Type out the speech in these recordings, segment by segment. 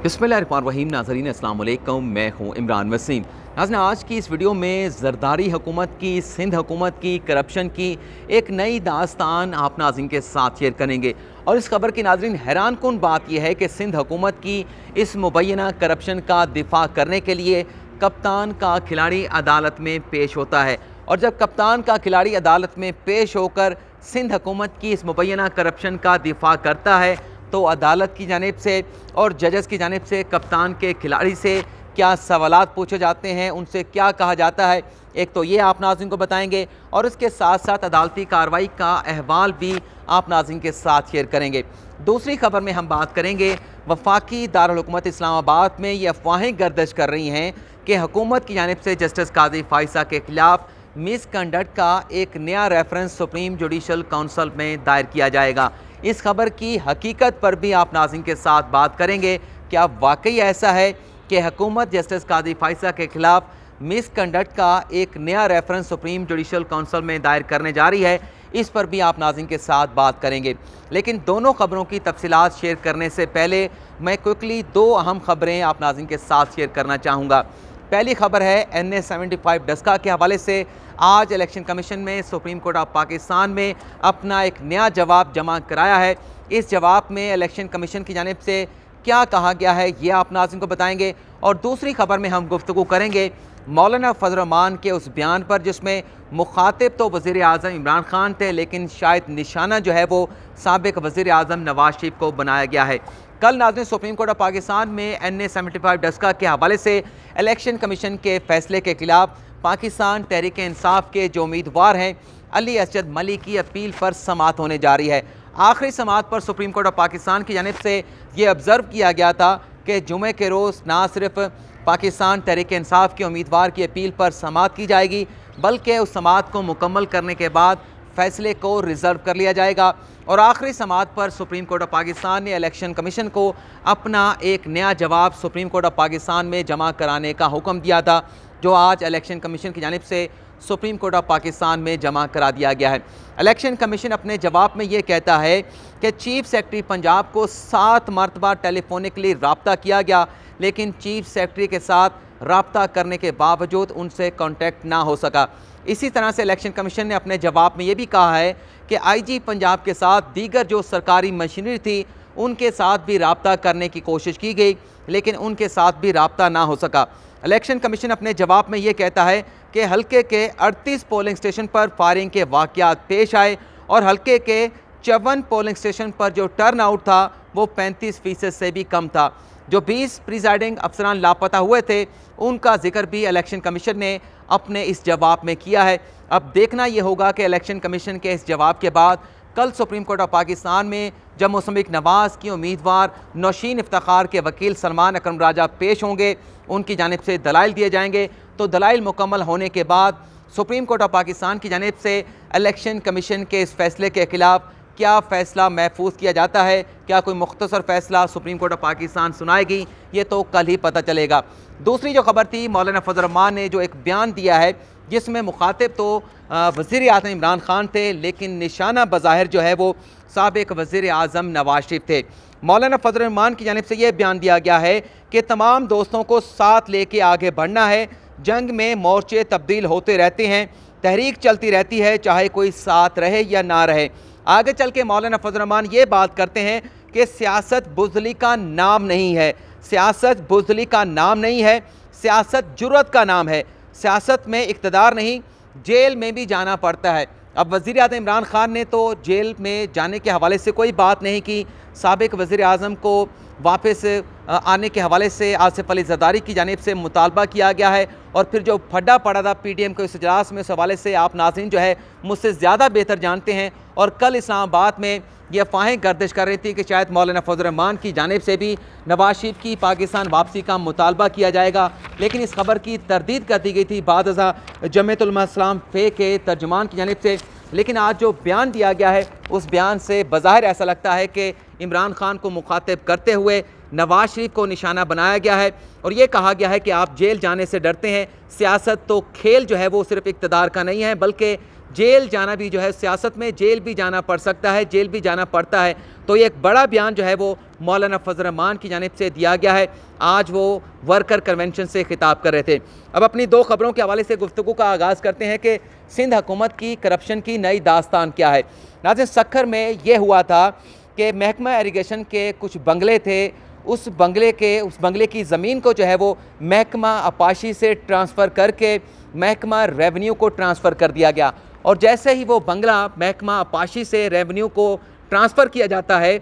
बिस्मिल्लाहिर्रहमानिर्रहीम। नाज़रीन अस्सलाम वालेकुम, मैं हूँ इमरान वसीम। नाज़रीन, आज की इस वीडियो में ज़रदारी हुकूमत की, सिंध हुकूमत की करप्शन की एक नई दास्तान आप नाज़रीन के साथ शेयर करेंगे। और इस खबर की नाज़रीन हैरान कुन बात यह है कि सिंध हुकूमत की इस मुबैना करप्शन का दिफा करने के लिए कप्तान का खिलाड़ी अदालत में पेश होता है। और जब कप्तान का खिलाड़ी अदालत में पेश होकर सिंध हुकूमत की इस मुबैना करप्शन का दिफा करता है तो अदालत की जानिब से और जजेस की जानिब से कप्तान के खिलाड़ी से क्या सवालात पूछे जाते हैं, उनसे क्या कहा जाता है, एक तो ये आप नाज़रीन को बताएंगे और इसके साथ साथ अदालती कार्रवाई का अहवाल भी आप नाज़रीन के साथ शेयर करेंगे। दूसरी खबर में हम बात करेंगे वफाकी दारुल हुकूमत इस्लामाबाद में ये अफवाहें गर्दिश कर रही हैं कि हुकूमत की जानिब से जस्टिस काजी फाइसा के खिलाफ मिसकंडक्ट का एक नया रेफरेंस सुप्रीम जुडिशल काउंसिल में दायर किया जाएगा। इस खबर की हकीकत पर भी आप नाज़रीन के साथ बात करेंगे। क्या वाकई ऐसा है कि हुकूमत जस्टिस काजी फाइसा के खिलाफ मिसकंडक्ट का एक नया रेफरेंस सुप्रीम जुडिशल काउंसिल में दायर करने जा रही है? इस पर भी आप नाज़रीन के साथ बात करेंगे। लेकिन दोनों खबरों की तफसीलात शेयर करने से पहले मैं क्विकली दो अहम खबरें आप नाज़रीन के साथ शेयर करना चाहूँगा। पहली खबर है NA-75 डस्का के हवाले से। आज इलेक्शन कमीशन में सुप्रीम कोर्ट ऑफ पाकिस्तान में अपना एक नया जवाब जमा कराया है। इस जवाब में इलेक्शन कमीशन की जानिब से क्या कहा गया है ये आप नाज़रीन को बताएंगे। और दूसरी खबर में हम गुफ्तगू करेंगे मौलाना फजल रहमान के उस बयान पर जिसमें मुखातिब तो वज़ीर आज़म इमरान खान थे, लेकिन शायद निशाना जो है वो साबिक वज़ीर आज़म नवाज शरीफ को बनाया गया है। कल नाज़रीन सुप्रीम कोर्ट ऑफ पाकिस्तान में NA-75 डस्का के हवाले से इलेक्शन कमीशन के फैसले के खिलाफ पाकिस्तान तहरीक इंसाफ के जो उम्मीदवार हैं अली असद मलिक की अपील पर समाअत होने जा रही है। आखिरी समाअत पर सुप्रीम कोर्ट ऑफ पाकिस्तान की जानिब से ये ऑब्ज़र्व किया गया था कि जुमे के रोज़ ना सिर्फ पाकिस्तान तहरीक इंसाफ के उम्मीदवार की अपील पर समाअत की जाएगी, बल्कि उस समाअत को मुकम्मल करने के बाद फैसले को रिज़र्व कर लिया जाएगा। और आखिरी समाअत पर सुप्रीम कोर्ट ऑफ पाकिस्तान ने इलेक्शन कमीशन को अपना एक नया जवाब सुप्रीम कोर्ट ऑफ पाकिस्तान में जमा कराने का हुक्म दिया था, जो आज इलेक्शन कमीशन की जानिब से सुप्रीम कोर्ट ऑफ पाकिस्तान में जमा करा दिया गया है। इलेक्शन कमीशन अपने जवाब में ये कहता है कि चीफ सेक्रेटरी पंजाब को 7 मरतबा टेलीफोनिकली रब्ता किया गया, लेकिन चीफ सेक्रेटरी के साथ रब्ता करने के बावजूद उनसे कॉन्टैक्ट ना हो सका। इसी तरह से इलेक्शन कमीशन ने अपने जवाब में ये भी कहा है कि IG पंजाब के साथ दीगर जो सरकारी मशीनरी थी उनके साथ भी रब्ता करने की कोशिश की गई, लेकिन उनके साथ भी रब्ता ना हो सका। इलेक्शन कमीशन अपने जवाब में ये कहता है कि हल्के के 38 पोलिंग स्टेशन पर फायरिंग के वाक़यात पेश आए और हल्के के 54 पोलिंग स्टेशन पर जो टर्न आउट था वो 35% से भी कम था। जो 20 प्रिजाइडिंग अफसरान लापता हुए थे उनका जिक्र भी इलेक्शन कमीशन ने अपने इस जवाब में किया है। अब देखना ये होगा कि इलेक्शन कमीशन के इस जवाब के बाद कल सुप्रीम कोर्ट ऑफ पाकिस्तान में जब मुसम्मिक नवाज़ की उम्मीदवार नौशीन इफ्तिखार के वकील सलमान अकरम राजा पेश होंगे, उनकी जानिब से दलाइल दिए जाएंगे। तो दलाइल मुकम्मल होने के बाद सुप्रीम कोर्ट ऑफ पाकिस्तान की जानिब से इलेक्शन कमीशन के इस फैसले के खिलाफ क्या फ़ैसला महफूज किया जाता है, क्या कोई मुख्तसर फ़ैसला सुप्रीम कोर्ट ऑफ पाकिस्तान सुनाएगी, ये तो कल ही पता चलेगा। दूसरी जो खबर थी, मौलाना फजल रहमान ने जो एक बयान दिया है जिसमें मुखातिब तो वज़ीर आज़म इमरान खान थे, लेकिन निशाना बज़ाहिर जो है वो साबिक वज़ीर आज़म नवाज शरीफ थे। मौलाना फजल रहमान की जानिब से ये बयान दिया गया है कि तमाम दोस्तों को साथ लेके आगे बढ़ना है। जंग में मोर्चे तब्दील होते रहते हैं, तहरीक चलती रहती है, चाहे कोई साथ रहे या ना रहे। आगे चल के मौलाना फजल रहमान ये बात करते हैं कि सियासत बुज़दिली का नाम नहीं है, सियासत बुज़दिली का नाम नहीं है, सियासत जुर्रत का नाम है। सियासत में इक़्तिदार नहीं, जेल में भी जाना पड़ता है। अब वज़ीर आज़म इमरान खान ने तो जेल में जाने के हवाले से कोई बात नहीं की। साबिक वज़ीर आज़म को वापस आने के हवाले से आसिफ अली ज़रदारी की जानिब से मुतालबा किया गया है। और फिर जो फड्डा पड़ा था PTM के इस इजलास में, इस हवाले से आप नाज़रीन जो है मुझसे ज़्यादा बेहतर जानते हैं। और कल इस्लामाबाद में ये अफवाहें गर्दिश कर रही थी कि शायद मौलाना फजल रहमान की जानिब से भी नवाज शरीफ की पाकिस्तान वापसी का मुतालबा किया जाएगा, लेकिन इस खबर की तरदीद कर दी गई थी बाद जमीयत उलमा इस्लाम फ़े के तर्जुमान की जानिब से। लेकिन आज जो बयान दिया गया है उस बयान से बज़ाहिर ऐसा लगता है कि इमरान खान को मुखातिब करते हुए नवाज शरीफ को निशाना बनाया गया है और ये कहा गया है कि आप जेल जाने से डरते हैं। सियासत तो खेल जो है वो सिर्फ इक़्तिदार का नहीं है, बल्कि जेल जाना भी जो है, सियासत में जेल भी जाना पड़ सकता है, जेल भी जाना पड़ता है। तो ये एक बड़ा बयान जो है वो मौलाना फजल रहमान की जानिब से दिया गया है। आज वो वर्कर कन्वेंशन से खिताब कर रहे थे। अब अपनी दो खबरों के हवाले से गुफ्तगू का आगाज़ करते हैं कि सिंध हुकूमत की करप्शन की नई दास्तान क्या है। नाज़रीन, सक्खर में ये हुआ था कि महकमा इरिगेशन के कुछ बंगले थे, उस बंगले की ज़मीन को जो है वो महकमा आपाशी से ट्रांसफ़र करके महकमा रेवेन्यू को ट्रांसफ़र कर दिया गया। और जैसे ही वो बंगला महकमा आपाशी से रेवेन्यू को ट्रांसफ़र किया जाता है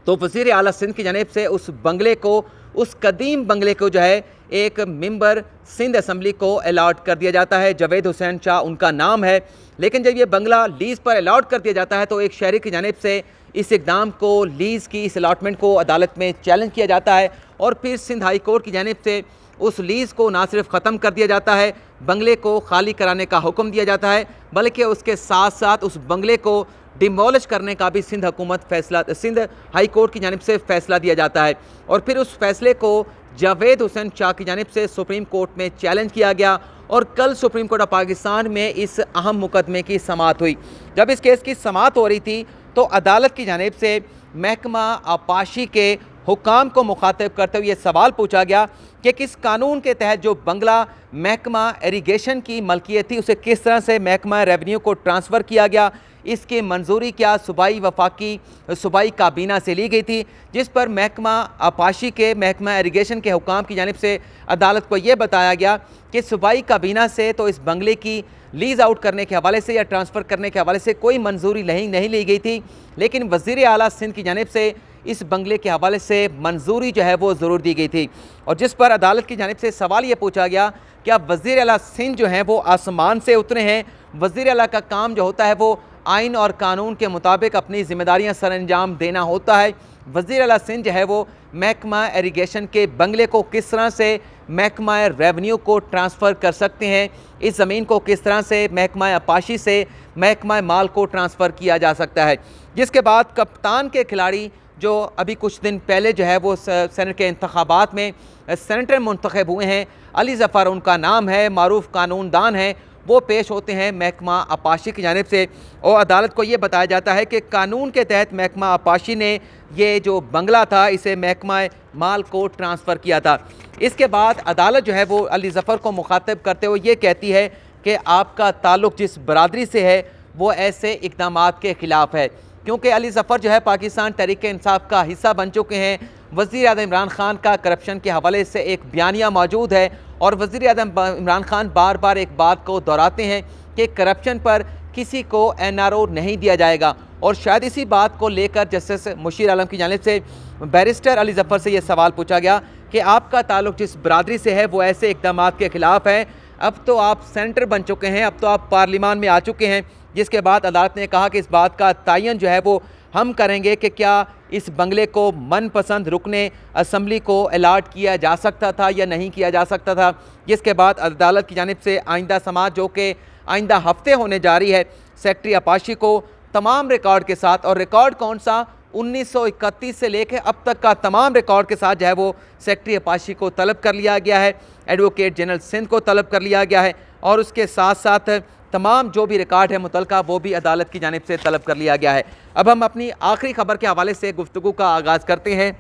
तो वज़ीर आला सिंध की जानिब से उस बंगले को, उस कदीम बंगले को जो है एक मेंबर सिंध असम्बली को अलाट कर दिया जाता है। जावेद हुसैन शाह उनका नाम है। लेकिन जब ये बंगला लीज़ पर अलाट कर दिया जाता है तो एक शहरी की जानिब से इस इक़दाम को, लीज़ की इस अलाटमेंट को अदालत में चैलेंज किया जाता है और फिर सिंध हाई कोर्ट की जानिब से उस लीज़ को ना सिर्फ ख़त्म कर दिया जाता है, बंगले को खाली कराने का हुक्म दिया जाता है, बल्कि उसके साथ साथ उस बंगले को डिमोलिश करने का भी सिंध हाई कोर्ट की जानिब से फ़ैसला दिया जाता है। और फिर उस फैसले को जावेद हुसैन शाह की जानिब से सुप्रीम कोर्ट में चैलेंज किया गया और कल सुप्रीम कोर्ट ऑफ पाकिस्तान में इस अहम मुकदमे की समाअत हुई। जब इस केस की समाअत हो रही थी तो अदालत की जानिब से महकमा आपाशी के हुकाम को मुखातिब करते हुए ये सवाल पूछा गया कि किस कानून के तहत जो बंगला महकमा इरिगेशन की मलकियत थी उसे किस तरह से महकमा रेवेन्यू को ट्रांसफ़र किया गया, इसकी मंजूरी क्या सूबाई काबीना से ली गई थी, जिस पर महकमा आपाशी के महकमा इरिगेशन के हुकाम की जानिब से अदालत को ये बताया गया कि सूबाई काबीना से तो इस बंगले की लीज़ आउट करने के हवाले से या ट्रांसफ़र करने के हवाले से कोई मंजूरी नहीं ली गई थी, लेकिन वज़ीर आला सिंध की जानिब से इस बंगले के हवाले से मंजूरी जो है वो ज़रूर दी गई थी। और जिस पर अदालत की जानिब से सवाल ये पूछा गया कि अब वज़ीर आला सिंध जो हैं वो आसमान से उतरे हैं, वज़ीर आला का काम जो होता है वो आइन और कानून के मुताबिक अपनी ज़िम्मेदारियाँ सर अंजाम देना होता है। वज़ीर आला सिंध जो है वो महकमा इरिगेशन के बंगले को किस तरह से महकमा रेवेन्यू को ट्रांसफ़र कर सकते हैं, इस ज़मीन को किस तरह से महकमा आपाशी से महकमा माल को ट्रांसफ़र किया जा सकता है। जिसके बाद कप्तान के खिलाड़ी जो अभी कुछ दिन पहले जो है वो सेनेट के इंतखाबात में सेनेटर मुंतखब हुए हैं, अली ज़फ़र उनका नाम है, मारूफ कानूनदान हैं, वो पेश होते हैं महकमा आपाशी की जानिब से और अदालत को ये बताया जाता है कि कानून के तहत महकमा आपाशी ने ये जो बंगला था इसे महकमा माल को ट्रांसफ़र किया था। इसके बाद अदालत जो है वो अली ज़फ़र को मुखातिब करते हुए ये कहती है कि आपका ताल्लुक़ जिस बरादरी से है वो ऐसे इक़दामात के ख़िलाफ़ है, क्योंकि अली ज़फ़र जो है पाकिस्तान तहरीक इंसाफ का हिस्सा बन चुके हैं। वज़ीर आज़म इमरान खान का करप्शन के हवाले से एक बयानिया मौजूद है और वज़ीर आज़म इमरान खान बार बार एक बात को दोहराते हैं कि करप्शन पर किसी को NRO नहीं दिया जाएगा। और शायद इसी बात को लेकर जस्टिस मुशीर आलम की जानिब से बैरिस्टर अली ज़फ़र से ये सवाल पूछा गया कि आपका ताल्लुक़ जिस बरादरी से है वो ऐसे इक़दामात के ख़िलाफ़ है। अब तो आप सेनेटर बन चुके हैं, अब तो आप पार्लिमान में आ चुके हैं। जिसके बाद अदालत ने कहा कि इस बात का तयन जो है वो हम करेंगे कि क्या इस बंगले को मनपसंद रुकने असम्बली को अलाट किया जा सकता था या नहीं किया जा सकता था। जिसके बाद अदालत की जानिब से आइंदा समात जो कि आइंदा हफ्ते होने जा रही है, सेक्रेटरी आपाशी को तमाम रिकॉर्ड के साथ, और रिकॉर्ड कौन सा 1931 से लेकर अब तक का तमाम रिकॉर्ड के साथ जो है वो सेक्रेटरी आपाशी को तलब कर लिया गया है, एडवोकेट जनरल सिंध को तलब कर लिया गया है और उसके साथ साथ तमाम जो भी रिकॉर्ड है मुतलका वो भी अदालत की जानिब से तलब कर लिया गया है। अब हम अपनी आखिरी खबर के हवाले से गुफ्तगू का आगाज़ करते हैं।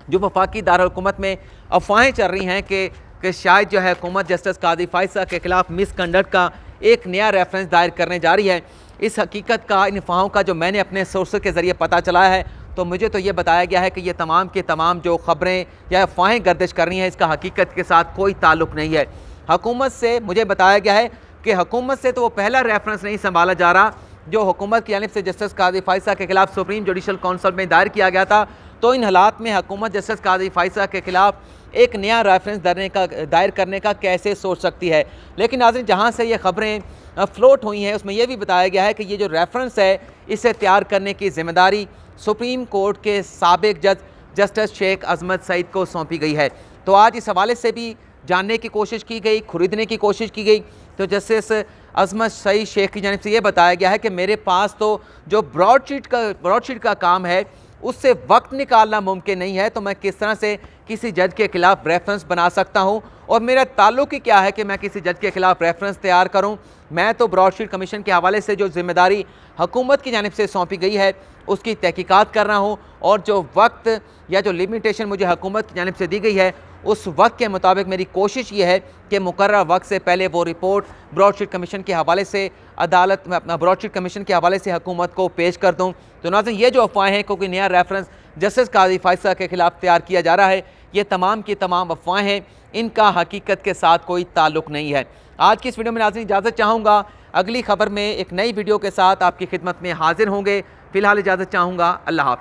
जो वफाकी दारुल-हुकूमत में अफवाहें चल रही हैं कि शायद जो है हुकूमत जस्टिस काजी फ़ाइज़ के ख़िलाफ़ मिसकंडक्ट का एक नया रेफरेंस दायर करने जा रही है। इस हकीकत का, इन अफवाहों का जो मैंने अपने सोर्स के ज़रिए पता चलाया है तो मुझे तो ये बताया गया है कि ये तमाम के तमाम जो ख़बरें या अफवाहें गर्दिश कर रही हैं इसका हकीकत के साथ कोई ताल्लुक़ नहीं है। हुकूमत से मुझे बताया गया है कि हुकूमत से तो वो पहला रेफरेंस नहीं संभाला जा रहा जो हुकूमत की जानिब से जस्टिस काजी फ़ाइज़ के ख़िलाफ़ सुप्रीम जुडिशल काउंसिल में दायर किया गया था। तो इन हालात में हुकूमत जस्टिस काजी फ़ाइज़ के ख़िलाफ़ एक नया रेफरेंस दायर करने का कैसे सोच सकती है। लेकिन नाज़रीन, जहाँ से ये ख़बरें फ्लोट हुई हैं उसमें यह भी बताया गया है कि ये जो रेफरेंस है इसे तैयार करने की ज़िम्मेदारी सुप्रीम कोर्ट के साबिक जज जस्टिस शेख अज़मत सईद को सौंपी गई है। तो आज इस हवाले से भी जानने की कोशिश की गई, ख़रीदने की कोशिश की गई। तो जस्टिस अज़मत सईद शेख की जानिब से ये बताया गया है कि मेरे पास तो जो ब्रॉडशीट का काम है उससे वक्त निकालना मुमकिन नहीं है, तो मैं किस तरह से किसी जज के खिलाफ रेफरेंस बना सकता हूं और मेरा ताल्लुक ही क्या है कि मैं किसी जज के खिलाफ रेफरेंस तैयार करूं। मैं तो ब्रॉडशीट कमीशन के हवाले से जो जिम्मेदारी हुकूमत की जानिब से सौंपी गई है उसकी तहकीकात कर रहा हूं और जो वक्त या जो लिमिटेशन मुझे हुकूमत की जानिब से दी गई है उस वक्त के मुताबिक मेरी कोशिश ये है कि मुकर्रर वक्त से पहले वो रिपोर्ट ब्रॉडशीट कमीशन के हवाले से अदालत में अपना ब्रॉडशीट कमीशन के हवाले से हुकूमत को पेश कर दूँ। तो नाज़रीन, ये जो अफवाहें हैं क्योंकि नया रेफरेंस जस्टिस काजी फैसला के खिलाफ तैयार किया जा रहा है, ये तमाम की तमाम अफवाहें हैं, इनका हकीकत के साथ कोई ताल्लुक नहीं है। आज की इस वीडियो में नाज़रीन इजाज़त चाहूँगा, अगली खबर में एक नई वीडियो के साथ आपकी खिदमत में हाजिर होंगे। फ़िलहाल इजाज़त चाहूँगा, अल्लाह हाफ़िज़।